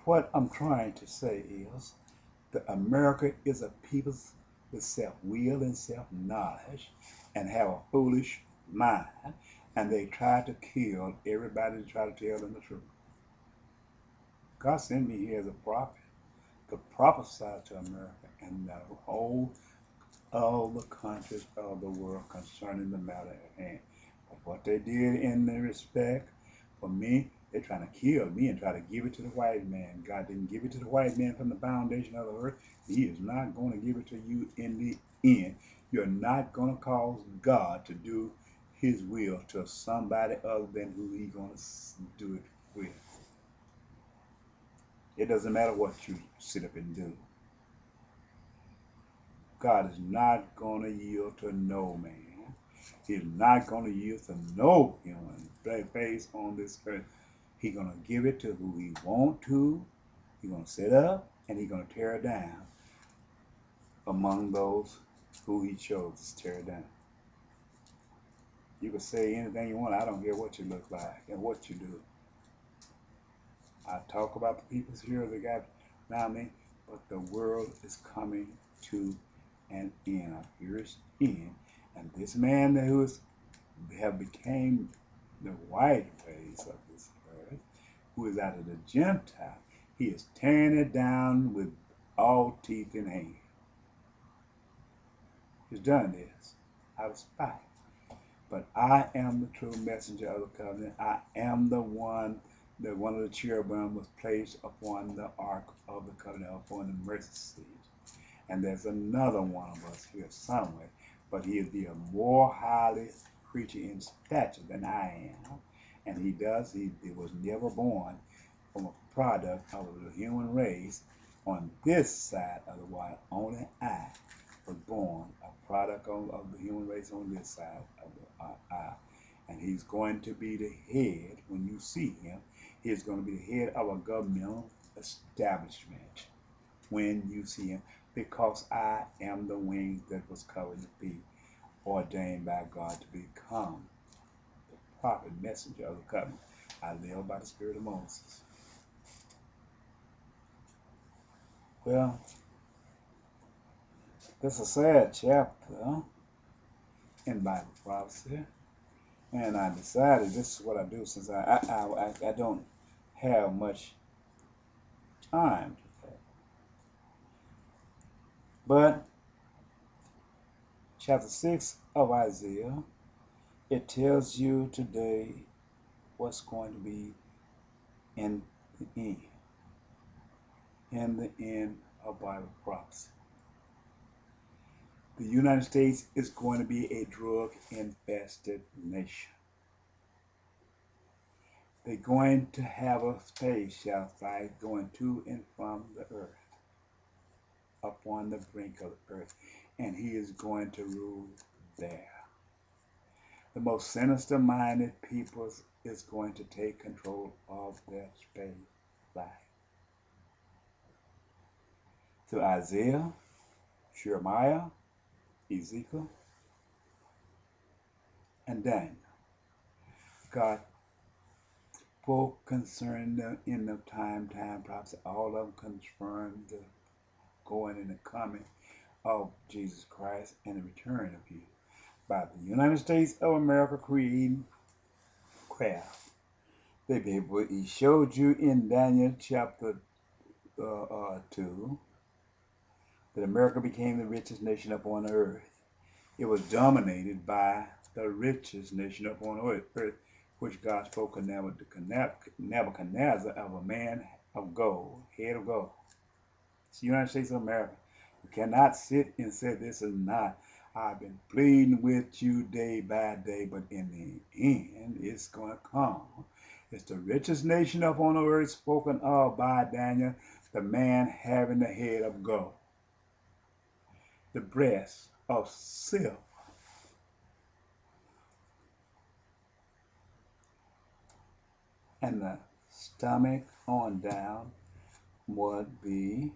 What I'm trying to say is that America is a people with self-will and self-knowledge and have a foolish mind, and they try to kill everybody to try to tell them the truth. God sent me here as a prophet to prophesy to America and the whole all the countries of the world concerning the matter at hand. But what they did in the respect for me, they're trying to kill me and try to give it to the white man. God didn't give it to the white man from the foundation of the earth. He is not going to give it to you in the end. You're not going to cause God to do his will to somebody other than who he's going to do it with. It doesn't matter what you sit up and do. God is not going to yield to no man. He's not going to yield to no human face on this earth. He's going to give it to who he wants to. He's going to set up and he's going to tear it down among those who he chose to tear it down. You can say anything you want. I don't care what you look like and what you do. I talk about the peoples here that got around me, but the world is coming to an end. Here is end. And this man who is have became the white race of this earth, who is out of the Gentile, he is tearing it down with all teeth in hand. He's done this out of spite. But I am the true messenger of the covenant. I am the one that one of the cherubim was placed upon the ark of the covenant, upon the mercy seat. And there's another one of us here somewhere, but he is the more highly creature in stature than I am. And he was never born from a product of the human race on this side of the water. Only I was born a product of the human race on this side of the eye. And he's going to be the head, when you see him, he's going to be the head of a governmental establishment when you see him, because I am the wing that was covered to be ordained by God to become the prophet messenger of the covenant. I live by the spirit of Moses. Well, this is a sad chapter in Bible prophecy, and I decided this is what I do since I don't have much time to think. But chapter 6 of Isaiah, it tells you today what's going to be in the end of Bible prophecy. The United States is going to be a drug-infested nation. They're going to have a space shuttle flight going to and from the earth, upon the brink of the earth, and he is going to rule there. The most sinister-minded people is going to take control of their space flight. To Isaiah, Jeremiah, Ezekiel, and Daniel, God spoke concerning the end of time prophecy. All of them confirmed the going and the coming of Jesus Christ and the return of you by the United States of America creating craft. He showed you in Daniel chapter 2 that America became the richest nation upon earth. It was dominated by the richest nation upon earth, which God spoke to Nebuchadnezzar of a man of gold, head of gold. It's the United States of America. You cannot sit and say this is not. I've been pleading with you day by day, but in the end, it's going to come. It's the richest nation upon the earth, spoken of by Daniel, the man having the head of gold, the breast of silver, and the stomach on down would be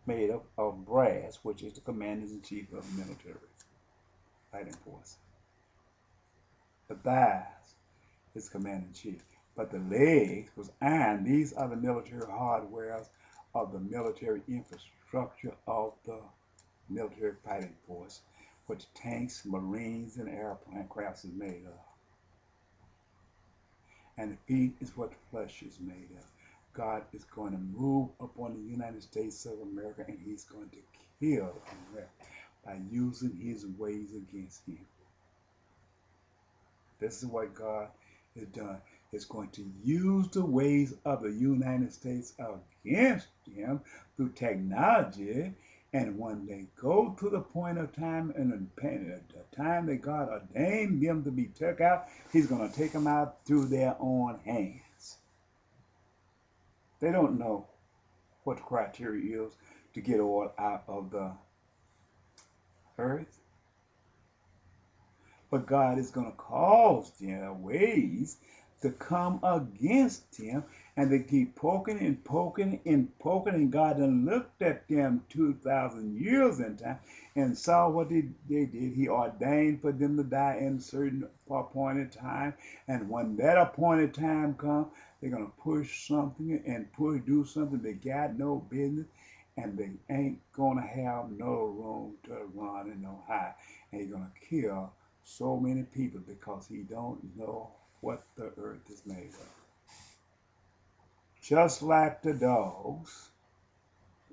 made up of brass, which is the commander-in-chief of the military fighting force. The thighs is commander-in-chief. but the legs was iron. These are the military hardwares of the military infrastructure of the military fighting force, which tanks, marines, and airplane crafts is made of. And the feet is what the flesh is made of. God is going to move upon the United States of America, and he's going to kill America by using his ways against him. This is what God has done. Is going to use the ways of the United States against him through technology. And when they go to the point of time and the time that God ordained them to be took out, he's going to take them out through their own hands. They don't know what the criteria is to get oil out of the earth. But God is going to cause their ways to come against him, and they keep poking and poking and poking, and God done looked at them 2,000 years in time and saw what they did. He ordained for them to die in a certain appointed time, and when that appointed time comes, they're going to push something and do something they got no business, and they ain't going to have no room to run and no hide, and he's going to kill so many people because he don't know what the earth is made of. Just like the dogs,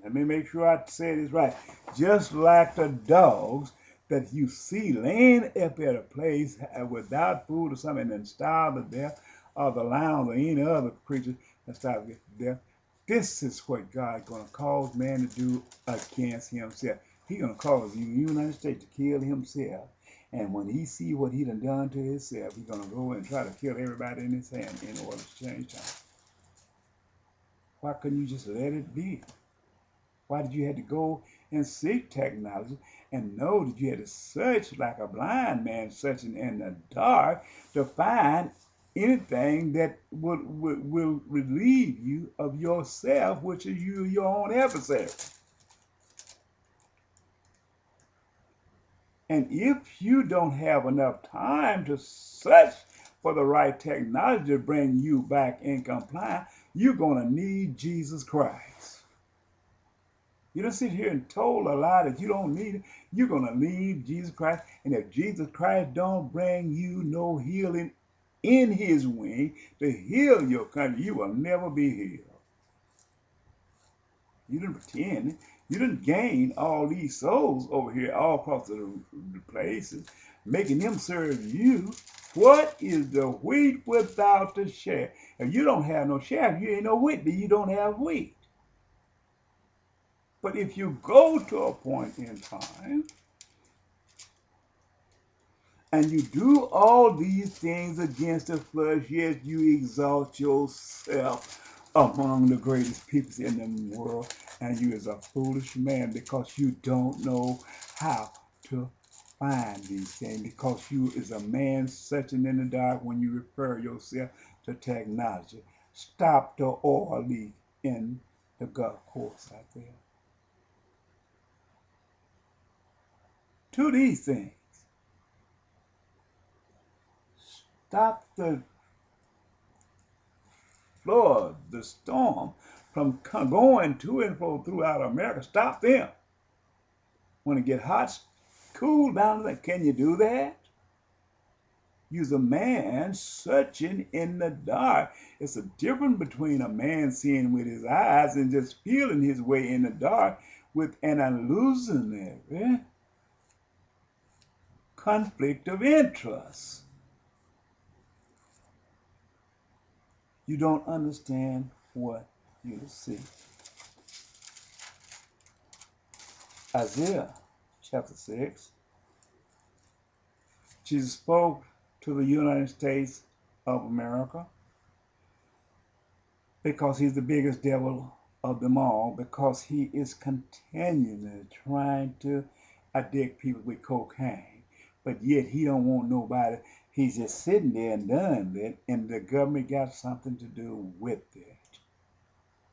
let me make sure I say this right. Just like the dogs that you see laying up at a place without food or something and starve to death, or the lions or any other creature that starve to death, this is what God's going to cause man to do against himself. He's going to cause the United States to kill himself. And when he see what he done to himself, he's going to go and try to kill everybody in his hand in order to change time. Why couldn't you just let it be? Why did you have to go and seek technology and know that you had to search like a blind man searching in the dark to find anything that will relieve you of yourself, which is you, your own adversary? And if you don't have enough time to search for the right technology to bring you back in compliance, you're going to need Jesus Christ. You don't sit here and told a lie that you don't need it. You're going to need Jesus Christ. And if Jesus Christ don't bring you no healing in his wing to heal your country, you will never be healed. You didn't pretend. You didn't gain all these souls over here all across the places, making them serve you. What is the wheat without the chaff? If you don't have no chaff, you ain't no wheat, then you don't have wheat. But if you go to a point in time and you do all these things against the flesh, yet you exalt yourself among the greatest people in the world, and you is a foolish man because you don't know how to find these things, because you is a man searching in the dark when you refer yourself to technology. Stop the oil leak in the Gulf Coast out there. To these things. Stop the flood, the storm from going to and fro throughout America. Stop them. When it get hot, cool down. Can you do that? You's a man searching in the dark. It's a difference between a man seeing with his eyes and just feeling his way in the dark with an illusionary conflict of interest. You don't understand what you see. Isaiah chapter 6. Jesus spoke to the United States of America because he's the biggest devil of them all, because he is continually trying to addict people with cocaine, but yet he don't want nobody. He's just sitting there and done it, and the government got something to do with it.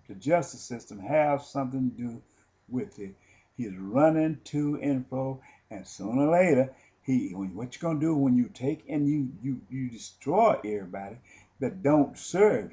The justice system has something to do with it. He's running to and fro, and sooner or later, what you gonna do when you take and you destroy everybody? that don't serve